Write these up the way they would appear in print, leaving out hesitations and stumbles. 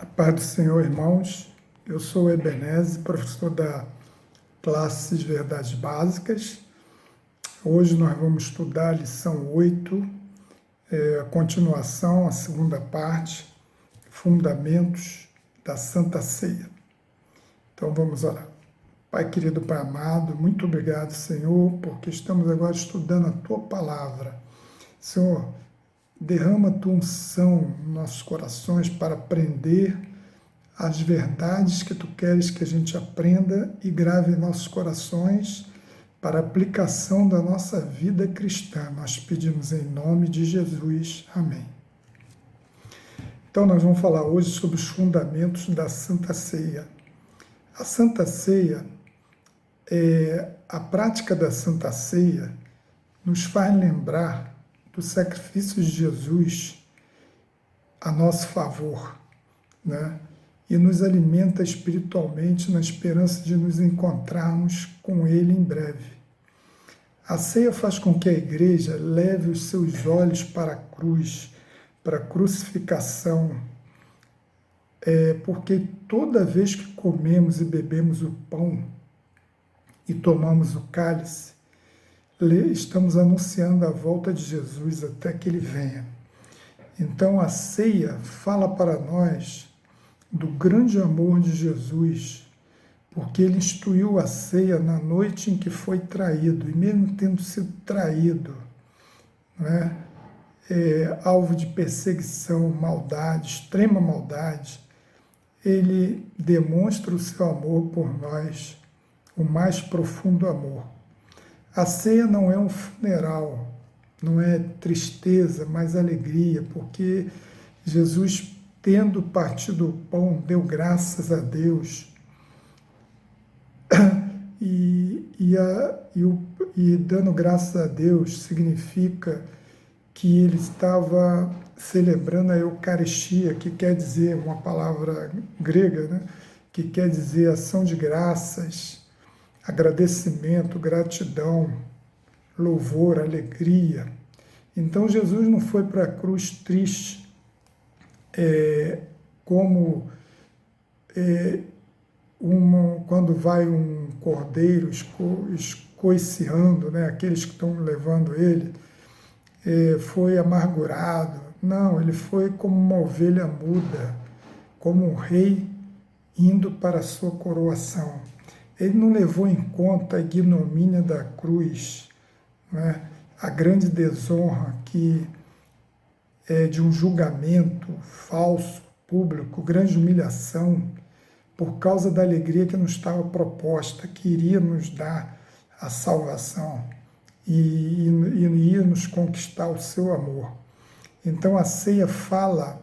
A paz do Senhor, irmãos. Eu sou o Ebeneze, professor da Classes Verdades Básicas. Hoje nós vamos estudar a lição 8, a continuação, a segunda parte, Fundamentos da Santa Ceia. Então vamos orar. Pai querido, Pai amado, muito obrigado, Senhor, porque estamos agora estudando a Tua Palavra. Senhor, derrama a Tua unção nos nossos corações para aprender as verdades que Tu queres que a gente aprenda e grave em nossos corações para a aplicação da nossa vida cristã. Nós pedimos em nome de Jesus. Amém. Então nós vamos falar hoje sobre os fundamentos da Santa Ceia. A Santa Ceia, a prática da Santa Ceia nos faz lembrar do sacrifício de Jesus a nosso favor, né? E nos alimenta espiritualmente na esperança de nos encontrarmos com Ele em breve. A ceia faz com que a igreja leve os seus olhos para a cruz, para a crucificação, porque toda vez que comemos e bebemos o pão e tomamos o cálice, estamos anunciando a volta de Jesus até que Ele venha. Então a ceia fala para nós do grande amor de Jesus, porque Ele instituiu a ceia na noite em que foi traído, e mesmo tendo sido traído, né, alvo de perseguição, maldade, extrema maldade, Ele demonstra o seu amor por nós, o mais profundo amor. A ceia não é um funeral, não é tristeza, mas alegria, porque Jesus, tendo partido o pão, deu graças a Deus e dando graças a Deus significa que ele estava celebrando a Eucaristia, que quer dizer, uma palavra grega, né, que quer dizer ação de graças, agradecimento, gratidão, louvor, alegria. Então Jesus não foi para a cruz triste, como quando vai um cordeiro escoiciando, né, aqueles que estão levando ele, foi amargurado. Não, ele foi como uma ovelha muda, como um rei indo para a sua coroação. Ele não levou em conta a ignomínia da cruz, né, a grande desonra que de um julgamento falso, público, grande humilhação, por causa da alegria que nos estava proposta, que iria nos dar a salvação e ia nos conquistar o seu amor. Então a ceia fala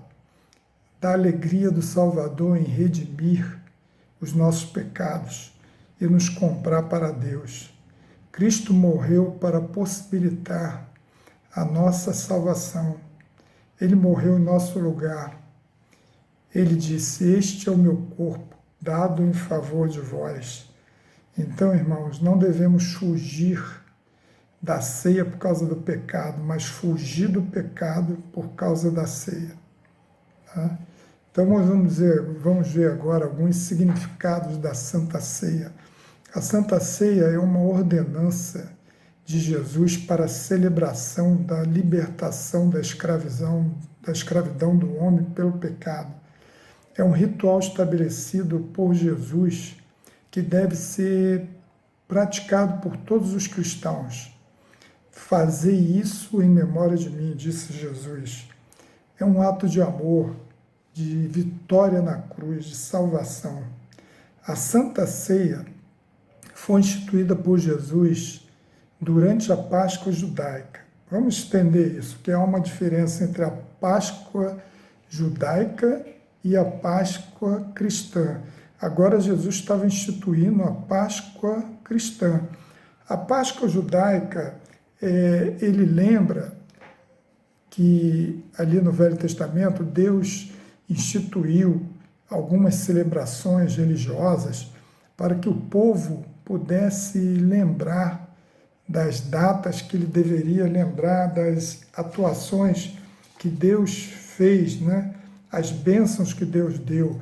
da alegria do Salvador em redimir os nossos pecados e nos comprar para Deus. Cristo morreu para possibilitar a nossa salvação. Ele morreu em nosso lugar. Ele disse: "Este é o meu corpo, dado em favor de vós." Então, irmãos, não devemos fugir da ceia por causa do pecado, mas fugir do pecado por causa da ceia. Tá? Então, vamos ver agora alguns significados da Santa Ceia. A Santa Ceia é uma ordenança de Jesus para a celebração da libertação da escravidão do homem pelo pecado. É um ritual estabelecido por Jesus que deve ser praticado por todos os cristãos. "Fazei isso em memória de mim", disse Jesus. É um ato de amor, de vitória na cruz, de salvação. A Santa Ceia foi instituída por Jesus durante a Páscoa judaica. Vamos entender isso, que há uma diferença entre a Páscoa judaica e a Páscoa cristã. Agora Jesus estava instituindo a Páscoa cristã. A Páscoa judaica, ele lembra que ali no Velho Testamento Deus instituiu algumas celebrações religiosas para que o povo pudesse lembrar das datas que ele deveria lembrar, das atuações que Deus fez, né, as bênçãos que Deus deu.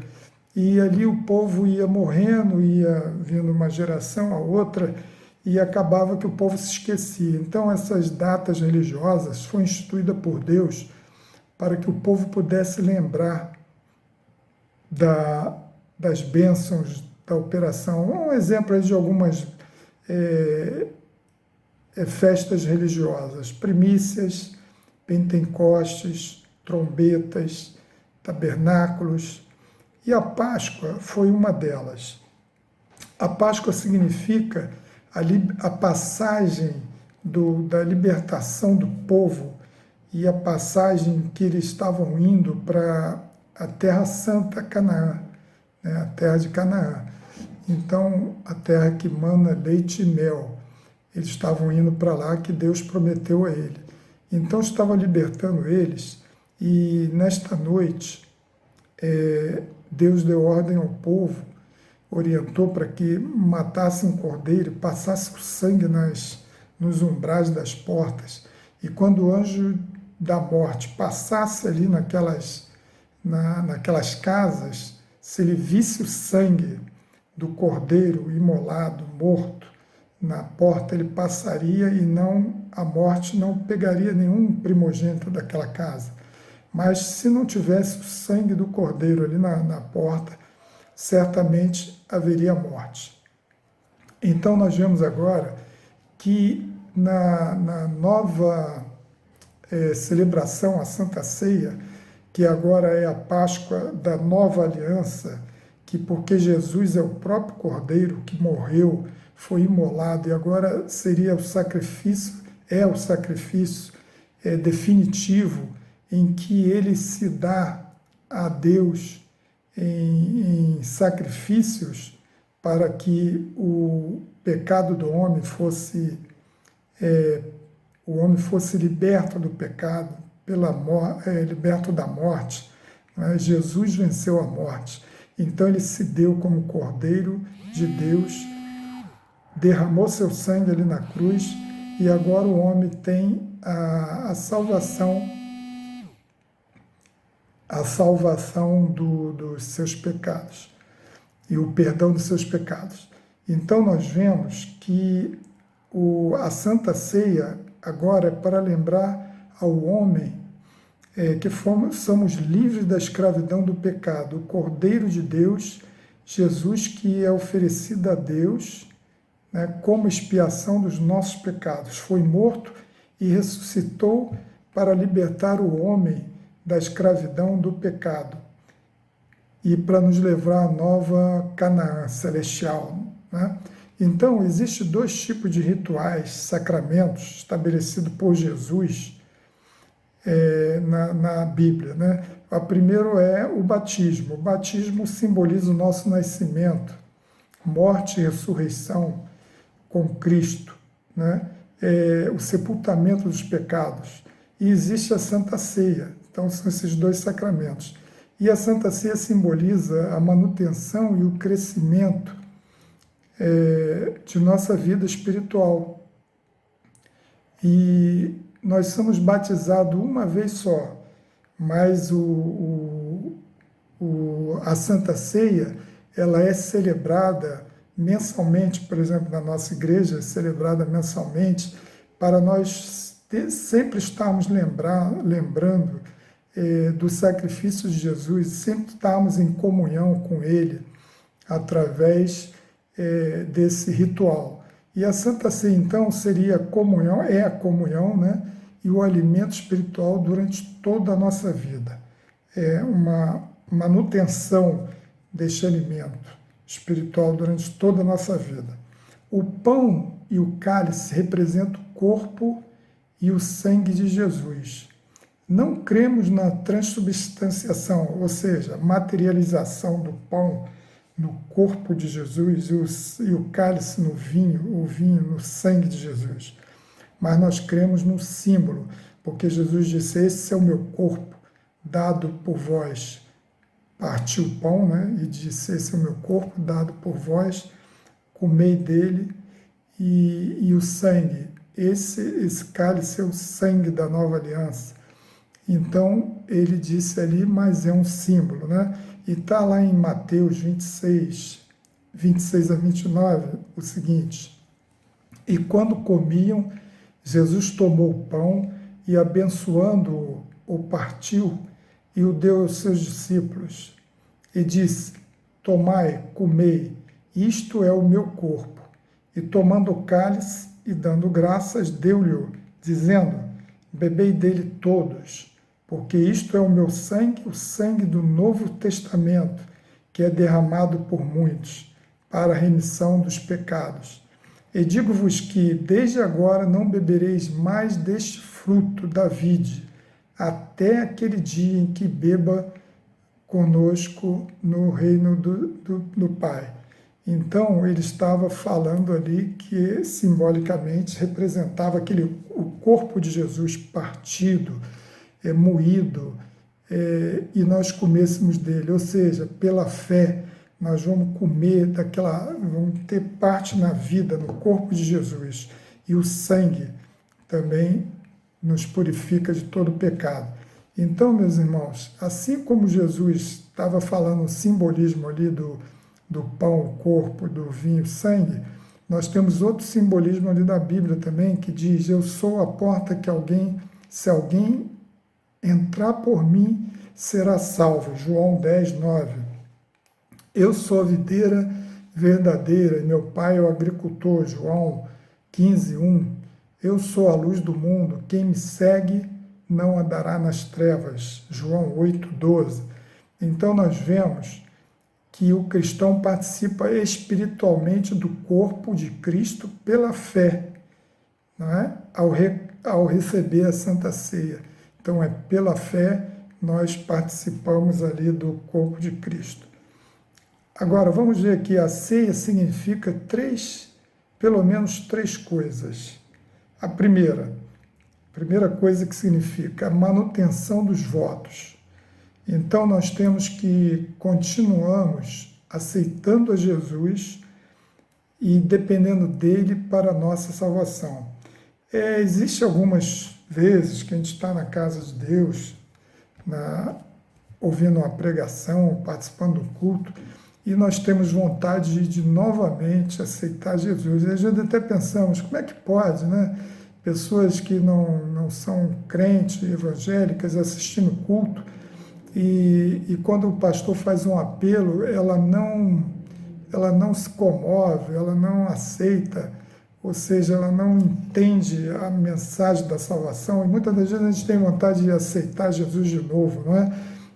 E ali o povo ia morrendo, ia vindo uma geração a outra, e acabava que o povo se esquecia. Então, essas datas religiosas foram instituídas por Deus para que o povo pudesse lembrar das bênçãos da operação. Um exemplo aí de algumas festas religiosas: primícias, Pentecostes, trombetas, tabernáculos. E a Páscoa foi uma delas. A Páscoa significa a passagem da libertação do povo e a passagem que eles estavam indo para a Terra Santa, Canaã, né, a terra de Canaã. Então, a terra que mana leite e mel. Eles estavam indo para lá, que Deus prometeu a ele. Então, estava libertando eles, e nesta noite, Deus deu ordem ao povo, orientou para que matasse um cordeiro, passasse o sangue nos umbrais das portas. E quando o anjo da morte passasse ali naquelas casas, se ele visse o sangue do cordeiro imolado, morto, na porta, ele passaria e a morte não pegaria nenhum primogênito daquela casa. Mas se não tivesse o sangue do cordeiro ali na porta, certamente haveria morte. Então nós vemos agora que na nova celebração, a Santa Ceia, que agora é a Páscoa da nova aliança, que porque Jesus é o próprio Cordeiro que morreu, foi imolado, e agora seria o sacrifício definitivo, em que ele se dá a Deus em sacrifícios para que o pecado do homem fosse liberto do pecado, liberto da morte. Né? Jesus venceu a morte. Então ele se deu como Cordeiro de Deus, derramou seu sangue ali na cruz, e agora o homem tem a salvação dos seus pecados e o perdão dos seus pecados. Então nós vemos que a Santa Ceia agora é para lembrar ao homem que somos livres da escravidão do pecado. O Cordeiro de Deus, Jesus, que é oferecido a Deus, né, como expiação dos nossos pecados, foi morto e ressuscitou para libertar o homem da escravidão do pecado e para nos levar à nova Canaã celestial. Né? Então, existem dois tipos de rituais, sacramentos, estabelecidos por Jesus na Bíblia. Né? O primeiro é o batismo. O batismo simboliza o nosso nascimento, morte e ressurreição com Cristo, né? O sepultamento dos pecados. E existe a Santa Ceia. Então, são esses dois sacramentos. E a Santa Ceia simboliza a manutenção e o crescimento de nossa vida espiritual. E nós somos batizados uma vez só, mas a Santa Ceia, ela é celebrada mensalmente, por exemplo, na nossa igreja, é celebrada mensalmente, para nós sempre estarmos lembrando do sacrifício de Jesus, sempre estarmos em comunhão com Ele, através desse ritual. E a Santa Ceia, então, seria a comunhão, a comunhão, né? E o alimento espiritual durante toda a nossa vida. É uma manutenção deste alimento espiritual durante toda a nossa vida. O pão e o cálice representam o corpo e o sangue de Jesus. Não cremos na transubstanciação, ou seja, materialização do pão no corpo de Jesus e o cálice no vinho, o vinho no sangue de Jesus. Mas nós cremos no símbolo, porque Jesus disse: esse é o meu corpo, dado por vós. Partiu o pão, né, e disse: esse é o meu corpo, dado por vós, comei dele. E o sangue, esse cálice é o sangue da nova aliança. Então, ele disse ali, mas é um símbolo, né? E está lá em Mateus 26 a 29, o seguinte: e quando comiam, Jesus tomou o pão e, abençoando-o, o partiu e o deu aos seus discípulos. E disse: tomai, comei, isto é o meu corpo. E tomando o cálice e dando graças, deu-lhe, dizendo: bebei dele todos, porque isto é o meu sangue, o sangue do Novo Testamento, que é derramado por muitos, para a remissão dos pecados. E digo-vos que, desde agora, não bebereis mais deste fruto da vide, até aquele dia em que beba conosco no reino do Pai. Então, ele estava falando ali que, simbolicamente, representava o corpo de Jesus partido, moído, e nós comêssemos dele, ou seja, pela fé, nós vamos comer vamos ter parte na vida, no corpo de Jesus. E o sangue também nos purifica de todo pecado. Então, meus irmãos, assim como Jesus estava falando o simbolismo ali do pão, o corpo, do vinho, o sangue, nós temos outro simbolismo ali da Bíblia também, que diz: eu sou a porta que se alguém entrar por mim, será salvo. João 10, 9. Eu sou a videira verdadeira, e meu pai é o agricultor. João 15, 1. Eu sou a luz do mundo, quem me segue não andará nas trevas. João 8, 12. Então nós vemos que o cristão participa espiritualmente do corpo de Cristo pela fé, não é? Ao receber a Santa Ceia. Então é pela fé nós participamos ali do corpo de Cristo. Agora vamos ver que a ceia significa pelo menos três coisas. A primeira coisa que significa a manutenção dos votos. Então nós temos que continuamos aceitando a Jesus e dependendo dele para a nossa salvação. Existe algumas vezes que a gente está na casa de Deus, ouvindo uma pregação, participando do culto, e nós temos vontade de novamente aceitar Jesus. E às vezes até pensamos, como é que pode, né? Pessoas que não são crentes, evangélicas, assistindo culto, e quando o pastor faz um apelo, ela não se comove, ela não aceita, ou seja, ela não entende a mensagem da salvação, e muitas das vezes a gente tem vontade de aceitar Jesus de novo, não é?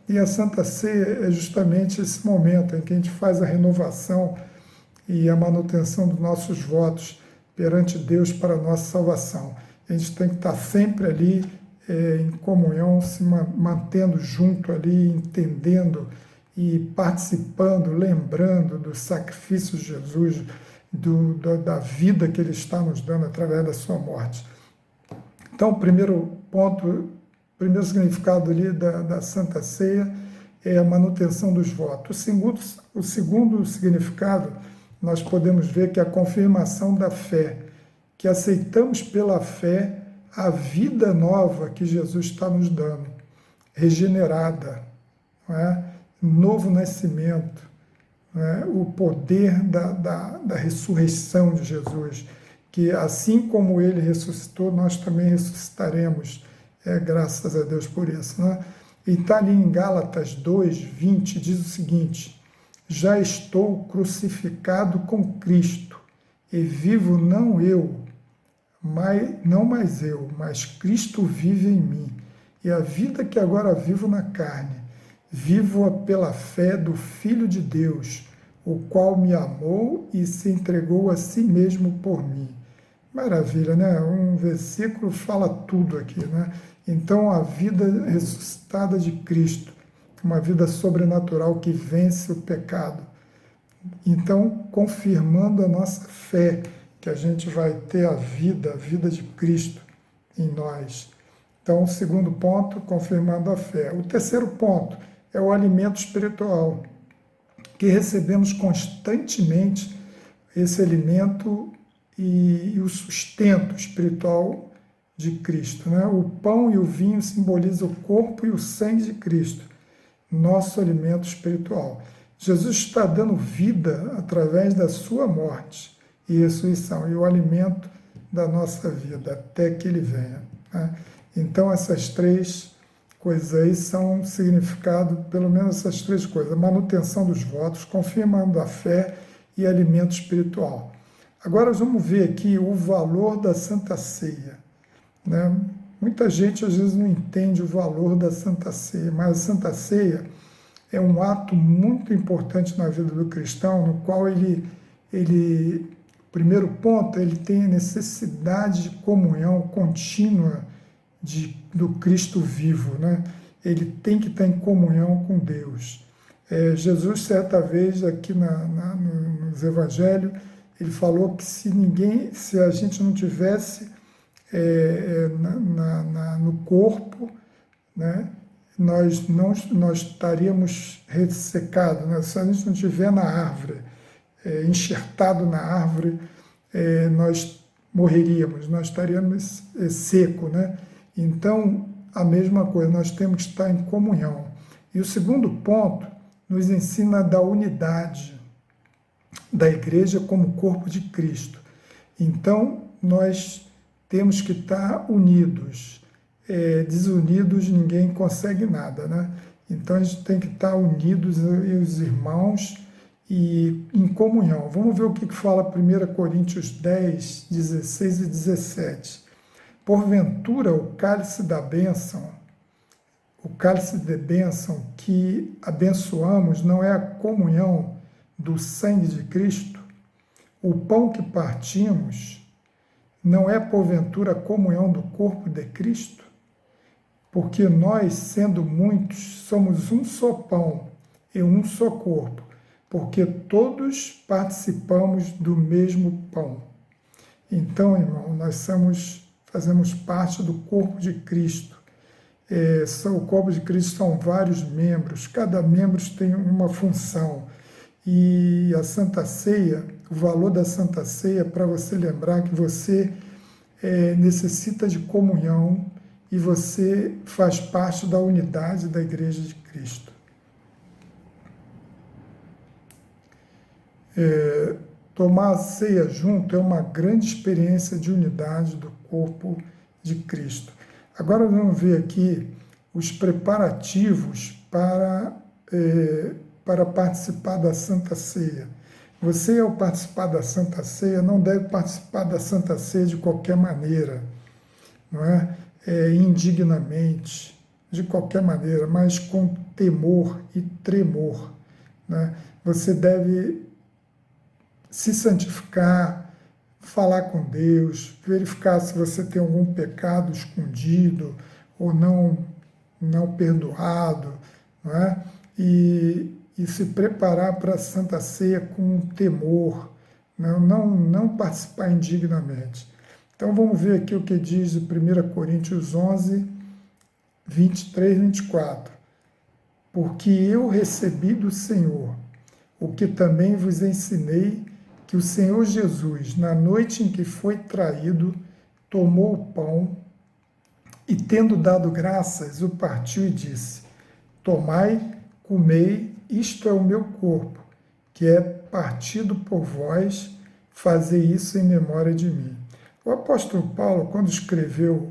E a Santa Ceia é justamente esse momento em que a gente faz a renovação e a manutenção dos nossos votos perante Deus para a nossa salvação. A gente tem que estar sempre ali em comunhão, se mantendo junto ali, entendendo e participando, lembrando do sacrifício de Jesus, da vida que Ele está nos dando através da sua morte. Então, o primeiro significado ali da Santa Ceia é a manutenção dos votos. O segundo significado, nós podemos ver que é a confirmação da fé, que aceitamos pela fé a vida nova que Jesus está nos dando, regenerada, não é? Novo nascimento, não é? O poder da ressurreição de Jesus, que assim como Ele ressuscitou, nós também ressuscitaremos, graças a Deus por isso. Né? E está ali em Gálatas 2, 20, diz o seguinte: já estou crucificado com Cristo, e vivo não mais eu, mas Cristo vive em mim. E a vida que agora vivo na carne, vivo-a pela fé do Filho de Deus, o qual me amou e se entregou a si mesmo por mim. Maravilha, né? Um versículo fala tudo aqui, né? Então, a vida ressuscitada de Cristo, uma vida sobrenatural que vence o pecado. Então, confirmando a nossa fé, que a gente vai ter a vida de Cristo em nós. Então, o segundo ponto, confirmando a fé. O terceiro ponto é o alimento espiritual, que recebemos constantemente esse alimento e o sustento espiritual de Cristo, né? O pão e o vinho simbolizam o corpo e o sangue de Cristo, nosso alimento espiritual. Jesus está dando vida através da sua morte e ressurreição, e o alimento da nossa vida, até que ele venha, né? Então, essas três coisas aí são significado, pelo menos essas três coisas: manutenção dos votos, confirmando a fé e alimento espiritual. Agora, nós vamos ver aqui o valor da Santa Ceia, né? Muita gente, às vezes, não entende o valor da Santa Ceia, mas a Santa Ceia é um ato muito importante na vida do cristão, no qual primeiro ponto, ele tem a necessidade de comunhão contínua do Cristo vivo, né? Ele tem que estar em comunhão com Deus. Jesus, certa vez, aqui nos Evangelhos, ele falou que se a gente não tivesse no corpo, né, nós estaríamos ressecados, né? Se a gente não estiver na árvore, enxertado na árvore, nós morreríamos, nós estaríamos seco, né? Então, a mesma coisa, nós temos que estar em comunhão. E o segundo ponto nos ensina da unidade da igreja como corpo de Cristo. Então, nós temos que estar unidos. Desunidos, ninguém consegue nada, né? Então, a gente tem que estar unidos, os irmãos, e em comunhão. Vamos ver o que fala 1 Coríntios 10, 16 e 17. Porventura, o cálice da bênção, o cálice de bênção que abençoamos não é a comunhão do sangue de Cristo? O pão que partimos não é, porventura, a comunhão do corpo de Cristo? Porque nós, sendo muitos, somos um só pão e um só corpo, porque todos participamos do mesmo pão. Então, irmão, nós fazemos parte do corpo de Cristo. O corpo de Cristo são vários membros, cada membro tem uma função. E a Santa Ceia, o valor da Santa Ceia, para você lembrar que você necessita de comunhão e você faz parte da unidade da Igreja de Cristo. Tomar a ceia junto é uma grande experiência de unidade do corpo de Cristo. Agora vamos ver aqui os preparativos para participar da Santa Ceia. Você, ao participar da Santa Ceia, não deve participar da Santa Ceia de qualquer maneira, não é? Indignamente, de qualquer maneira, mas com temor e tremor, né? Você deve se santificar, falar com Deus, verificar se você tem algum pecado escondido ou não perdoado, não é? E se preparar para a Santa Ceia com temor, não participar indignamente. Então vamos ver aqui o que diz 1 Coríntios 11, 23, 24. Porque eu recebi do Senhor o que também vos ensinei, que o Senhor Jesus, na noite em que foi traído, tomou o pão e, tendo dado graças, o partiu e disse: Tomai, comei, isto é o meu corpo, que é partido por vós, fazei isso em memória de mim. O apóstolo Paulo, quando escreveu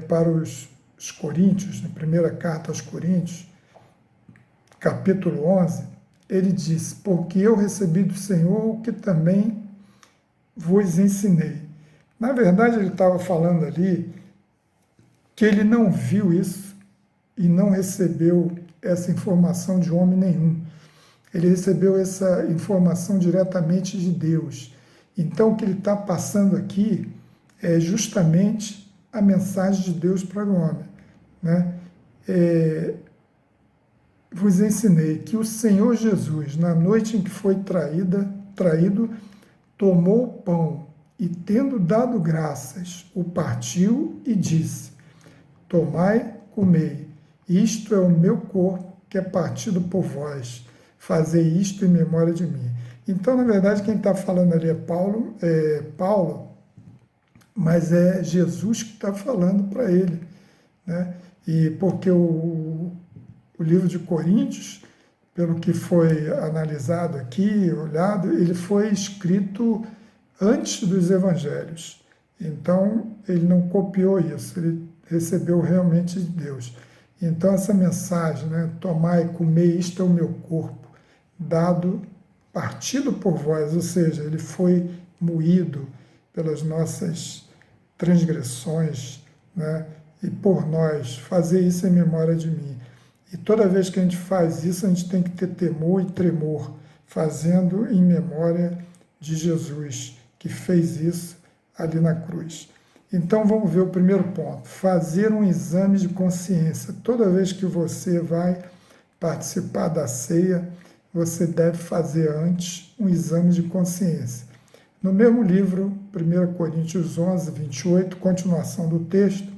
para os Coríntios, na primeira carta aos Coríntios, capítulo 11, ele disse: porque eu recebi do Senhor o que também vos ensinei. Na verdade, ele estava falando ali que ele não viu isso e não recebeu essa informação de homem nenhum. Ele recebeu essa informação diretamente de Deus. Então, o que ele está passando aqui é justamente a mensagem de Deus para o homem, né? Vos ensinei que o Senhor Jesus, na noite em que foi traído, tomou o pão e, tendo dado graças, o partiu e disse: Tomai, comei, isto é o meu corpo, que é partido por vós, fazei isto em memória de mim. Então, na verdade, quem está falando ali é Paulo, mas é Jesus que está falando para ele, né? E porque o livro de Coríntios, pelo que foi analisado aqui, olhado, ele foi escrito antes dos evangelhos. Então, ele não copiou isso, ele recebeu realmente de Deus. Então, essa mensagem, né, tomai e comei, isto é o meu corpo, dado, partido por vós, ou seja, ele foi moído pelas nossas transgressões, né, e por nós, fazer isso em memória de mim. E toda vez que a gente faz isso, a gente tem que ter temor e tremor, fazendo em memória de Jesus, que fez isso ali na cruz. Então vamos ver o primeiro ponto, fazer um exame de consciência. Toda vez que você vai participar da ceia, você deve fazer antes um exame de consciência. No mesmo livro, 1 Coríntios 11, 28, continuação do texto,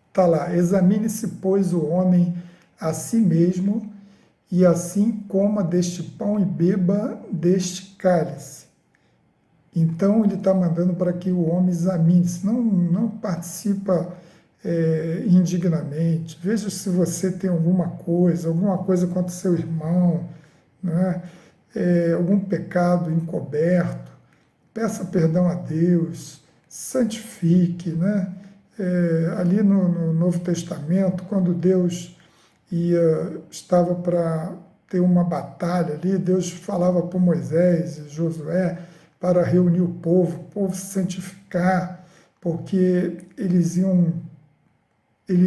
está lá, examine-se, pois, o homem a si mesmo, e assim coma deste pão e beba deste cálice. Então, ele está mandando para que o homem examine-se, não participa indignamente. Veja se você tem alguma coisa contra o seu irmão, né? Algum pecado encoberto, peça perdão a Deus, santifique, né? Ali no Novo Testamento, quando Deus estava para ter uma batalha ali, Deus falava para Moisés e Josué para reunir o povo se santificar, porque ele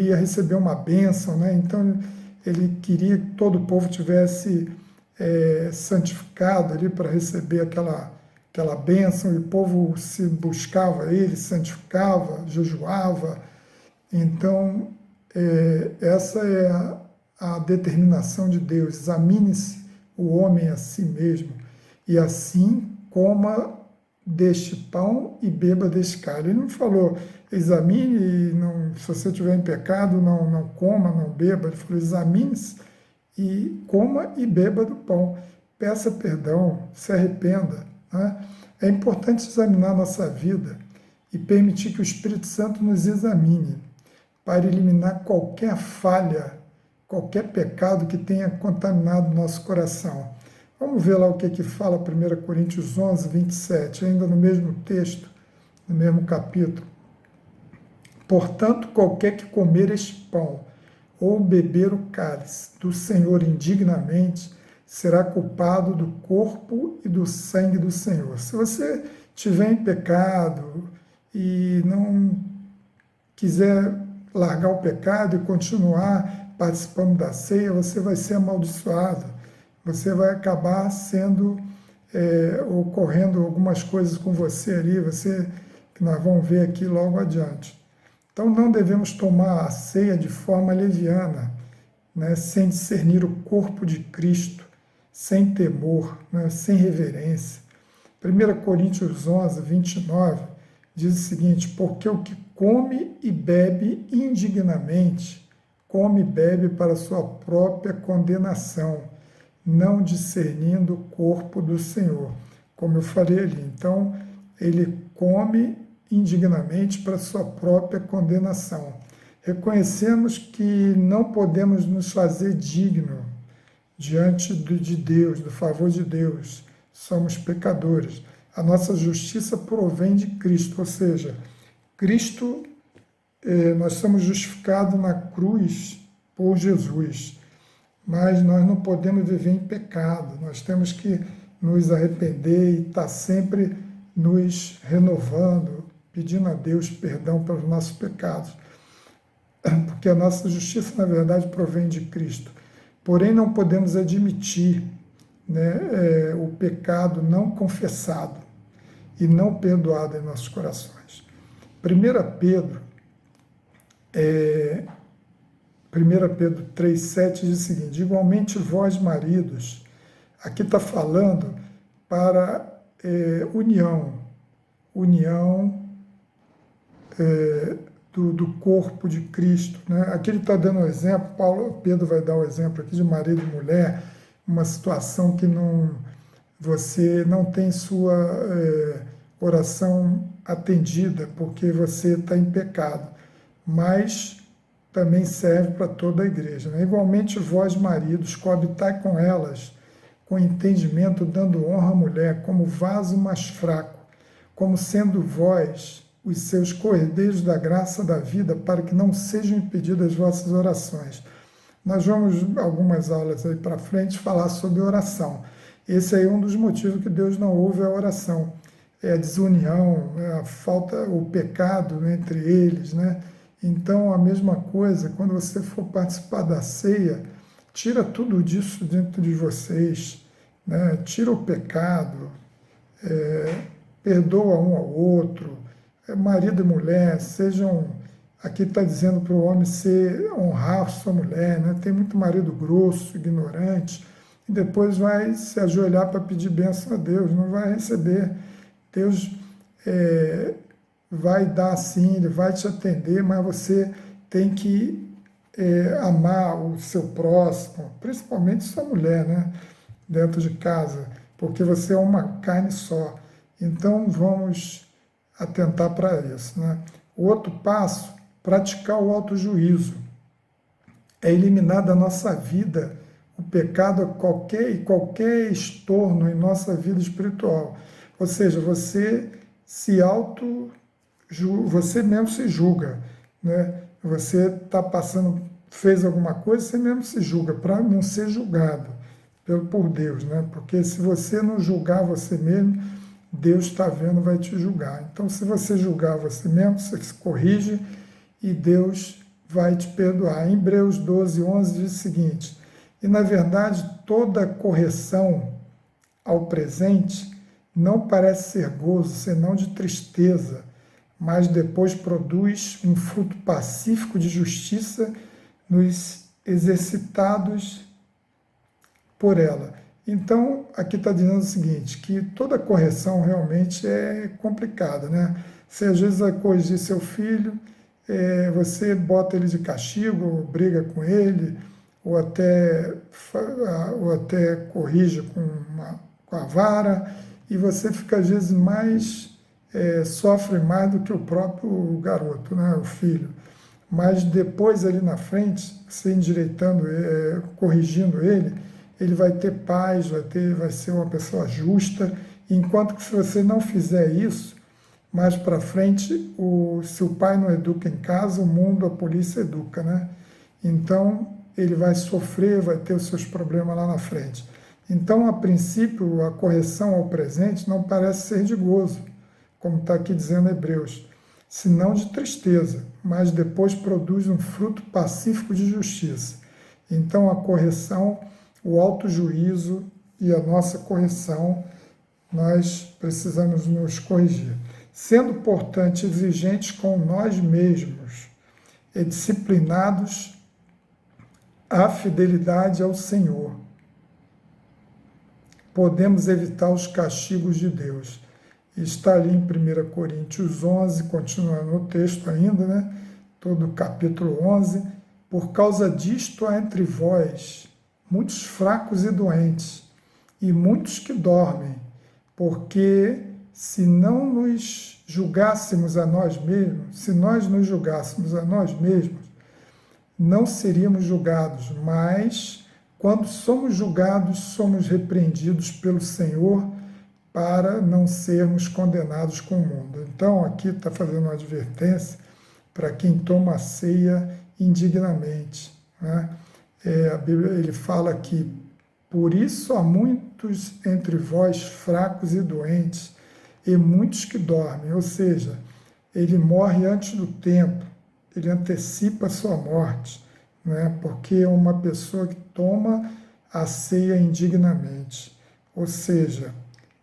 ia receber uma bênção, né? Então ele queria que todo o povo tivesse santificado ali para receber aquela bênção, e o povo se buscava ele, santificava, jejuava. Então, essa é a determinação de Deus. Examine-se o homem a si mesmo, e assim coma deste pão e beba deste cálice. Ele não falou, examine, e se você estiver em pecado, não coma, não beba. Ele falou, examine-se e coma e beba do pão. Peça perdão, se arrependa. Né? É importante examinar nossa vida e permitir que o Espírito Santo nos examine para eliminar qualquer falha, qualquer pecado que tenha contaminado nosso coração. Vamos ver lá o que fala 1 Coríntios 11, 27, ainda no mesmo texto, no mesmo capítulo. Portanto, qualquer que comer este pão ou beber o cálice do Senhor indignamente, será culpado do corpo e do sangue do Senhor. Se você estiver em pecado e não quiser largar o pecado e continuar participando da ceia, você vai ser amaldiçoado. Você vai acabar ocorrendo algumas coisas com você ali, que nós vamos ver aqui logo adiante. Então não devemos tomar a ceia de forma leviana, né, sem discernir o corpo de Cristo, sem temor, né, sem reverência. 1 Coríntios 11, 29 diz o seguinte, porque o que come e bebe indignamente, come e bebe para sua própria condenação, não discernindo o corpo do Senhor. Como eu falei ali, então ele come indignamente para sua própria condenação. Reconhecemos que não podemos nos fazer digno diante de Deus, do favor de Deus. Somos pecadores. A nossa justiça provém de Cristo, ou seja, Cristo, nós somos justificados na cruz por Jesus, mas nós não podemos viver em pecado, nós temos que nos arrepender e estar sempre nos renovando, pedindo a Deus perdão pelos nossos pecados, porque a nossa justiça, na verdade, provém de Cristo. Porém, não podemos admitir, né, o pecado não confessado e não perdoado em nossos corações. 1 Pedro 3,7 diz o seguinte, igualmente vós, maridos, aqui está falando para união do corpo de Cristo. Né? Aqui ele está dando um exemplo, Pedro vai dar o exemplo aqui de marido e mulher, uma situação que você não tem sua oração atendida, porque você está em pecado, mas também serve para toda a igreja. Né? Igualmente, vós, maridos, coabitai com elas, com entendimento, dando honra à mulher, como vaso mais fraco, como sendo vós os seus cordeiros da graça da vida, para que não sejam impedidas as vossas orações. Nós vamos, algumas aulas aí para frente, falar sobre oração. Esse aí é um dos motivos que Deus não ouve a oração. É a desunião, é a falta, o pecado entre eles, né? Então, a mesma coisa, quando você for participar da ceia, tira tudo disso dentro de vocês, né? Tira o pecado, perdoa um ao outro, marido e mulher, sejam, aqui está dizendo para o homem honrar sua mulher, né? Tem muito marido grosso, ignorante, e depois vai se ajoelhar para pedir bênção a Deus, não vai receber. Deus vai dar sim, Ele vai te atender, mas você tem que amar o seu próximo, principalmente sua mulher, né? Dentro de casa, porque você é uma carne só. Então, vamos atentar para isso. Né? O outro passo, praticar o autojuízo. É eliminar da nossa vida o pecado qualquer estorno em nossa vida espiritual. Ou seja, você você mesmo se julga. Né? Você está fez alguma coisa, você mesmo se julga, para não ser julgado por Deus. Né? Porque se você não julgar você mesmo, Deus está vendo, vai te julgar. Então, se você julgar você mesmo, você se corrige e Deus vai te perdoar. Em Hebreus 12, 11 diz o seguinte: e na verdade toda correção ao presente não parece ser gozo, senão de tristeza, mas depois produz um fruto pacífico de justiça nos exercitados por ela. Então, aqui está dizendo o seguinte, que toda correção realmente é complicada, né? Você às vezes vai corrigir seu filho, você bota ele de castigo, briga com ele, ou até corrige com a vara, e você fica às vezes sofre mais do que o próprio garoto, né? O filho. Mas depois ali na frente, você endireitando, corrigindo ele vai ter paz, vai ser uma pessoa justa, enquanto que se você não fizer isso, mais para frente, se o pai não educa em casa, o mundo, a polícia educa, né? Então, ele vai sofrer, vai ter os seus problemas lá na frente. Então, a princípio, a correção ao presente não parece ser de gozo, como está aqui dizendo Hebreus, senão de tristeza, mas depois produz um fruto pacífico de justiça. Então, a correção, o autojuízo e a nossa correção, nós precisamos nos corrigir. Sendo, portanto, exigentes com nós mesmos e disciplinados à fidelidade ao Senhor, podemos evitar os castigos de Deus. Está ali em 1 Coríntios 11, continuando o texto ainda, né? Todo o capítulo 11. Por causa disto há entre vós muitos fracos e doentes, e muitos que dormem, porque se não nos julgássemos a nós mesmos, se nós nos julgássemos a nós mesmos, não seríamos julgados, mas quando somos julgados, somos repreendidos pelo Senhor para não sermos condenados com o mundo. Então, aqui está fazendo uma advertência para quem toma a ceia indignamente, né? A Bíblia, ele fala que por isso há muitos entre vós fracos e doentes, e muitos que dormem, ou seja, ele morre antes do tempo, ele antecipa a sua morte, né? Porque é uma pessoa que toma a ceia indignamente. Ou seja,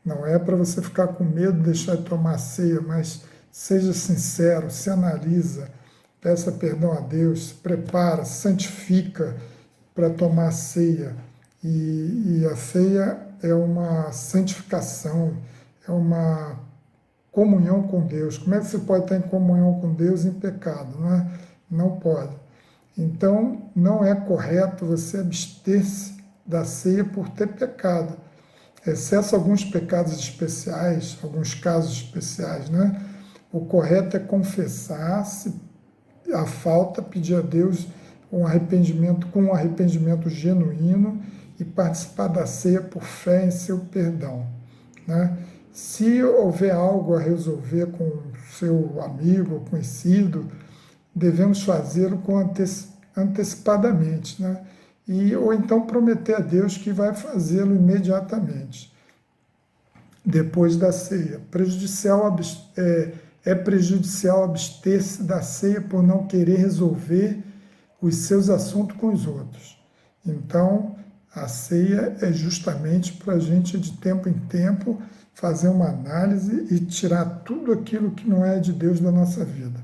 não é para você ficar com medo de deixar de tomar a ceia, mas seja sincero, se analisa, peça perdão a Deus, se prepara, santifica para tomar a ceia. E a ceia é uma santificação, é uma comunhão com Deus. Como é que você pode estar em comunhão com Deus em pecado? Não pode. Então, não é correto você abster-se da ceia por ter pecado, exceto alguns pecados especiais, alguns casos especiais, né? O correto é confessar a falta, pedir a Deus um arrependimento com um arrependimento genuíno e participar da ceia por fé em seu perdão, né? Se houver algo a resolver com seu amigo, conhecido, devemos fazê-lo antecipadamente, né? Ou então prometer a Deus que vai fazê-lo imediatamente, depois da ceia. É prejudicial abster-se da ceia por não querer resolver os seus assuntos com os outros. Então, a ceia é justamente para a gente, de tempo em tempo, fazer uma análise e tirar tudo aquilo que não é de Deus da nossa vida.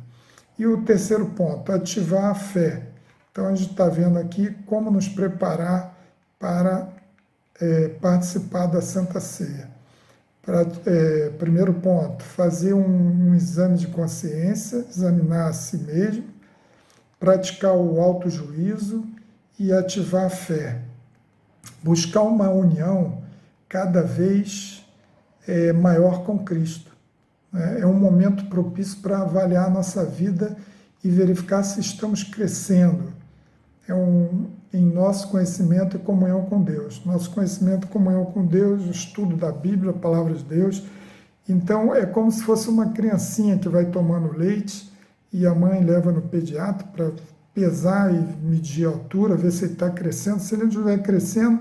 E o terceiro ponto, ativar a fé. Então, a gente está vendo aqui como nos preparar para participar da Santa Ceia. Primeiro ponto, fazer um exame de consciência, examinar a si mesmo, praticar o autojuízo e ativar a fé. Buscar uma união cada vez maior com Cristo. É um momento propício para avaliar a nossa vida e verificar se estamos crescendo em nosso conhecimento e comunhão com Deus. Nosso conhecimento e comunhão com Deus, o estudo da Bíblia, a palavra de Deus. Então, é como se fosse uma criancinha que vai tomando leite e a mãe leva no pediatra para pesar e medir a altura, ver se ele está crescendo. Se ele não estiver crescendo,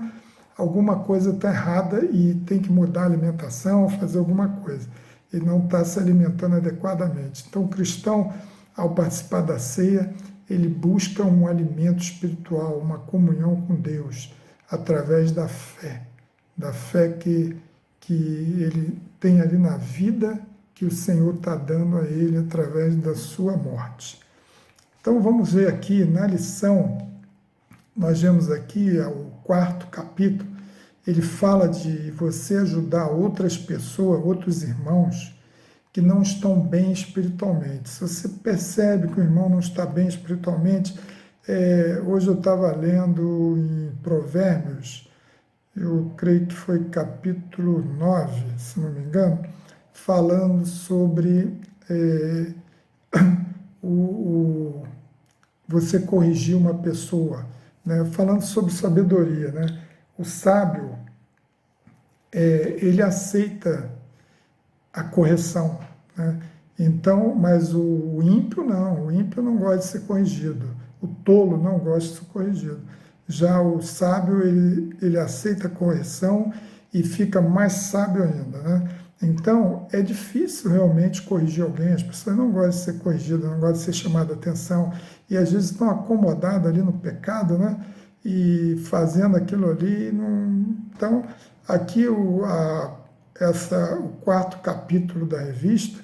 alguma coisa está errada e tem que mudar a alimentação, fazer alguma coisa. Ele não está se alimentando adequadamente. Então, o cristão, ao participar da ceia, ele busca um alimento espiritual, uma comunhão com Deus, através da fé que ele tem ali na vida que o Senhor está dando a ele através da sua morte. Então vamos ver aqui na lição, nós vemos aqui o 4º capítulo, ele fala de você ajudar outras pessoas, outros irmãos, que não estão bem espiritualmente. Se você percebe que o irmão não está bem espiritualmente, hoje eu estava lendo em Provérbios, eu creio que foi capítulo 9, se não me engano, falando sobre você corrigir uma pessoa, né? Falando sobre sabedoria, né? O sábio, ele aceita a correção, né? Então, mas o ímpio não gosta de ser corrigido, o tolo não gosta de ser corrigido. Já o sábio, ele aceita a correção e fica mais sábio ainda, né? Então, é difícil realmente corrigir alguém, as pessoas não gostam de ser corrigidas, não gostam de ser chamadas a atenção, e às vezes estão acomodadas ali no pecado, né? E fazendo aquilo ali. Então, aqui o 4º capítulo da revista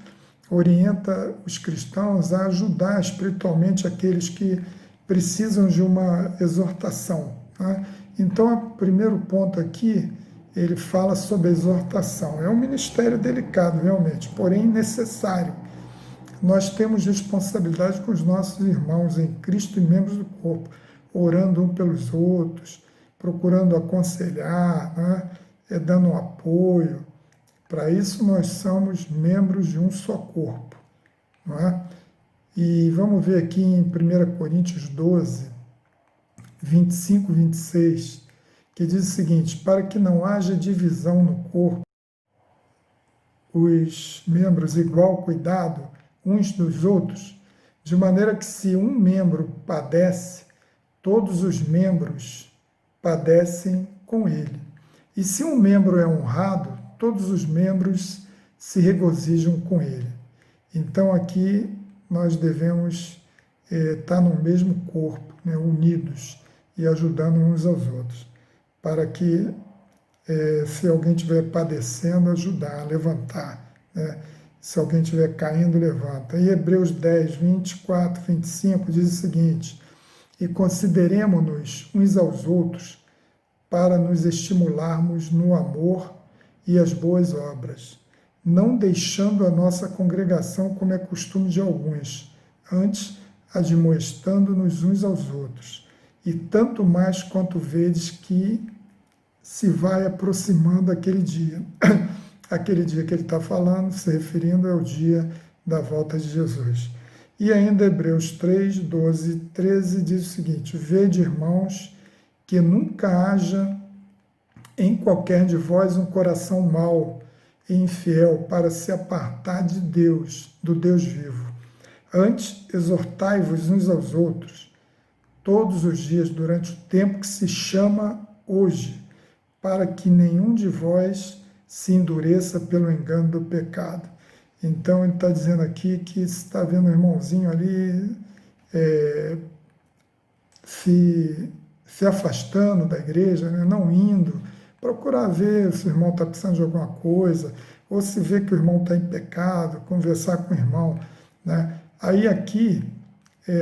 orienta os cristãos a ajudar espiritualmente aqueles que precisam de uma exortação, né? Então, o primeiro ponto aqui, ele fala sobre a exortação. É um ministério delicado, realmente, porém necessário. Nós temos responsabilidade com os nossos irmãos em Cristo e membros do corpo, orando um pelos outros, procurando aconselhar, né? Dando um apoio. Para isso, nós somos membros de um só corpo, não é? E vamos ver aqui em 1 Coríntios 12, 25 e 26, que diz o seguinte: para que não haja divisão no corpo, os membros igual cuidado uns dos outros, de maneira que se um membro padece, todos os membros padecem com ele. E se um membro é honrado, todos os membros se regozijam com ele. Então aqui nós devemos estar no mesmo corpo, né, unidos e ajudando uns aos outros, para que, se alguém estiver padecendo, ajudar, levantar, né? Se alguém estiver caindo, levanta. E Hebreus 10, 24, 25 diz o seguinte: e consideremo-nos uns aos outros para nos estimularmos no amor e as boas obras, não deixando a nossa congregação como é costume de alguns, antes admoestando-nos uns aos outros, e tanto mais quanto vedes que se vai aproximando aquele dia. Aquele dia que ele está falando, se referindo ao dia da volta de Jesus. E ainda Hebreus 3, 12, 13 diz o seguinte: vede, irmãos, que nunca haja em qualquer de vós um coração mau e infiel para se apartar de Deus, do Deus vivo. Antes, exortai-vos uns aos outros, todos os dias, durante o tempo que se chama hoje, para que nenhum de vós se endureça pelo engano do pecado. Então, ele está dizendo aqui que se está vendo o irmãozinho ali se afastando da igreja, né, não indo, procurar ver se o irmão está precisando de alguma coisa, ou se vê que o irmão está em pecado, conversar com o irmão, né? Aí aqui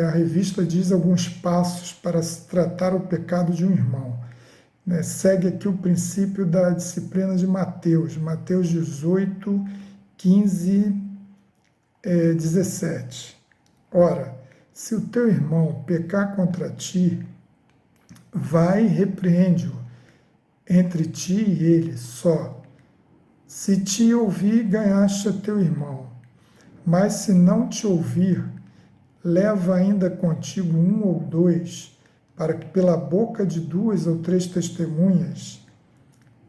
a revista diz alguns passos para se tratar o pecado de um irmão. Né? Segue aqui o princípio da disciplina de Mateus, Mateus 18, 15, 17. Ora, se o teu irmão pecar contra ti, vai e repreende-o entre ti e ele só. Se te ouvir, ganhaste a teu irmão. Mas se não te ouvir, leva ainda contigo um ou dois, para que pela boca de 2 ou 3 testemunhas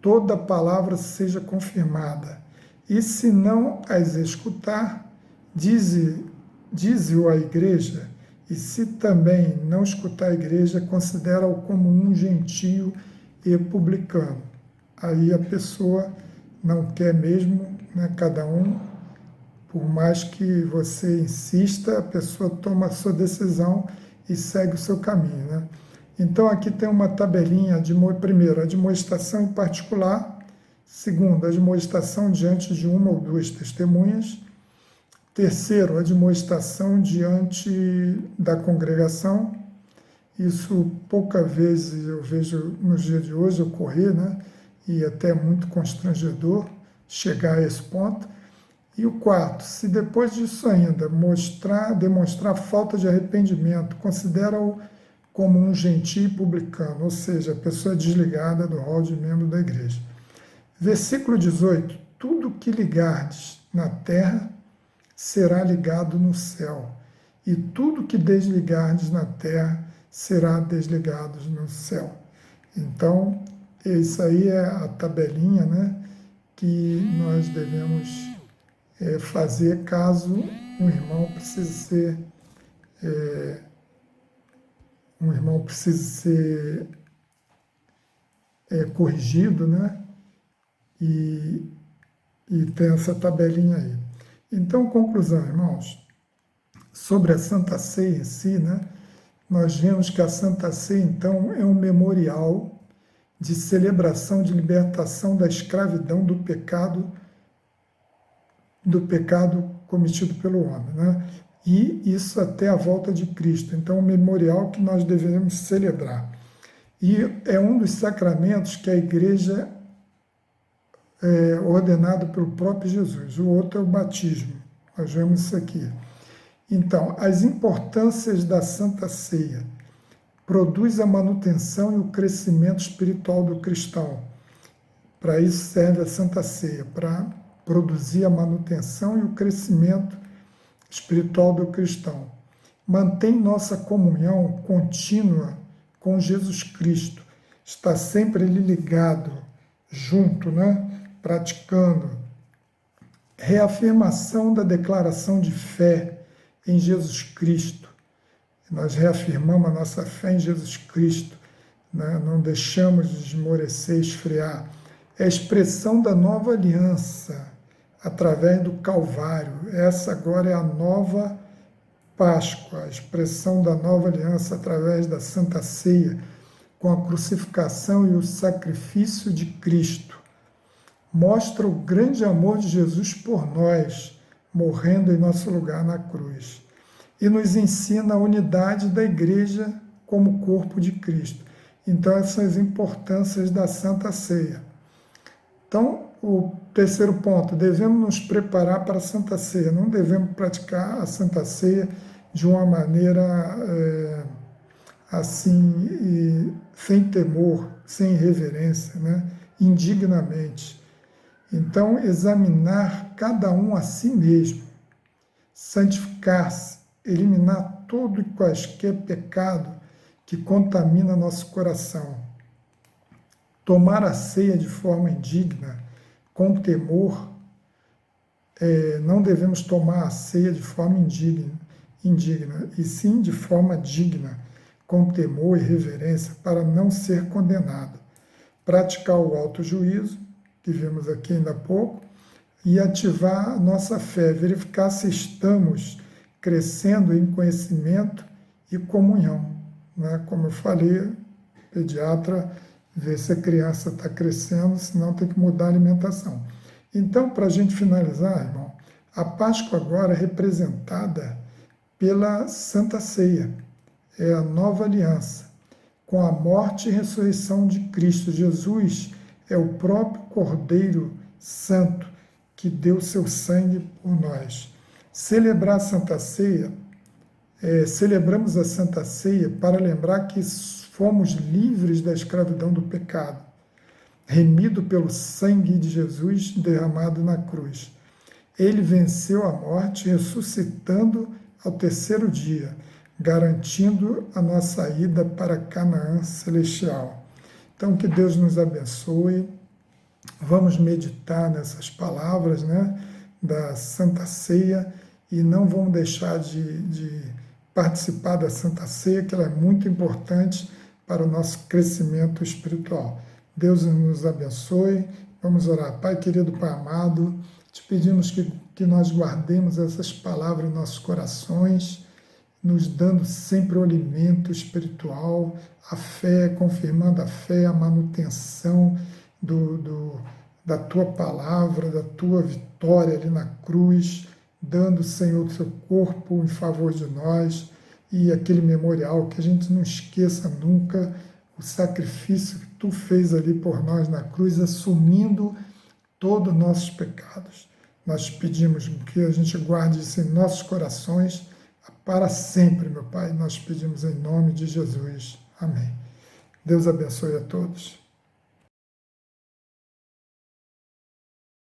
toda palavra seja confirmada. E se não as escutar, dize-o à igreja, e se também não escutar a igreja, considera-o como um gentio e publicano. Aí a pessoa não quer mesmo, né, cada um, por mais que você insista, a pessoa toma a sua decisão e segue o seu caminho, né? Então aqui tem uma tabelinha de, primeiro, admoestação em particular, segundo, admoestação diante de 1 ou 2 testemunhas, terceiro, admoestação diante da congregação. Isso poucas vezes eu vejo nos dias de hoje ocorrer, né? E até muito constrangedor chegar a esse ponto. E o quarto, se depois disso ainda demonstrar falta de arrependimento, considera-o como um gentio publicano, ou seja, a pessoa desligada do rol de membro da igreja. Versículo 18, tudo que ligardes na terra será ligado no céu, e tudo que desligardes na terra será desligado no céu. Então, isso aí é a tabelinha, né, que nós devemos fazer caso um irmão precise ser corrigido, né? E tem essa tabelinha aí. Então, conclusão, irmãos, sobre a Santa Ceia em si, né? Nós vemos que a Santa Ceia, então, é um memorial de celebração de libertação da escravidão do pecado cometido pelo homem, né? E isso até a volta de Cristo. Então, um memorial que nós devemos celebrar. E é um dos sacramentos que a igreja ordenado pelo próprio Jesus. O outro é o batismo. Nós vemos isso aqui. Então, as importâncias da Santa Ceia. Produz a manutenção e o crescimento espiritual do cristão. Para isso serve a Santa Ceia, para produzir a manutenção e o crescimento espiritual do cristão. Mantém nossa comunhão contínua com Jesus Cristo. Está sempre ele ligado, junto, né? Praticando. Reafirmação da declaração de fé em Jesus Cristo. Nós reafirmamos a nossa fé em Jesus Cristo, né? Não deixamos de esmorecer, esfriar. É a expressão da nova aliança através do Calvário. Essa agora é a nova Páscoa, a expressão da nova aliança através da Santa Ceia, com a crucificação e o sacrifício de Cristo. Mostra o grande amor de Jesus por nós, morrendo em nosso lugar na cruz. E nos ensina a unidade da igreja como corpo de Cristo. Então, essas são as importâncias da Santa Ceia. Então, o terceiro ponto, devemos nos preparar para a Santa Ceia. Não devemos praticar a Santa Ceia de uma maneira assim, sem temor, sem reverência, né? Indignamente. Então, examinar cada um a si mesmo. santificar-se, eliminar todo e quaisquer pecado que contamina nosso coração, tomar a ceia de forma indigna, com temor. Não devemos tomar a ceia de forma indigna, e sim de forma digna, com temor e reverência, para não ser condenado. Praticar o autojuízo, que vimos aqui ainda há pouco, e ativar a nossa fé, verificar se estamos crescendo em conhecimento e comunhão. Né? Como eu falei, o pediatra vê se a criança está crescendo, senão tem que mudar a alimentação. Então, para a gente finalizar, irmão, a Páscoa agora é representada pela Santa Ceia, é a nova aliança, com a morte e ressurreição de Cristo. Jesus é o próprio Cordeiro Santo que deu seu sangue por nós. Celebrar a Santa Ceia, celebramos a Santa Ceia para lembrar que fomos livres da escravidão do pecado, remido pelo sangue de Jesus derramado na cruz. Ele venceu a morte, ressuscitando ao terceiro dia, garantindo a nossa ida para Canaã celestial. Então, que Deus nos abençoe. Vamos meditar nessas palavras, né, da Santa Ceia, e não vamos deixar de participar da Santa Ceia, que ela é muito importante para o nosso crescimento espiritual. Deus nos abençoe. Vamos orar. Pai querido, Pai amado, te pedimos que nós guardemos essas palavras em nossos corações, nos dando sempre o alimento espiritual, a fé, confirmando a fé, a manutenção da tua palavra, da tua vitória ali na cruz, dando, Senhor, o seu corpo em favor de nós, e aquele memorial, que a gente não esqueça nunca o sacrifício que tu fez ali por nós na cruz, assumindo todos os nossos pecados. Nós pedimos que a gente guarde isso em nossos corações para sempre, meu Pai. Nós pedimos em nome de Jesus. Amém. Deus abençoe a todos.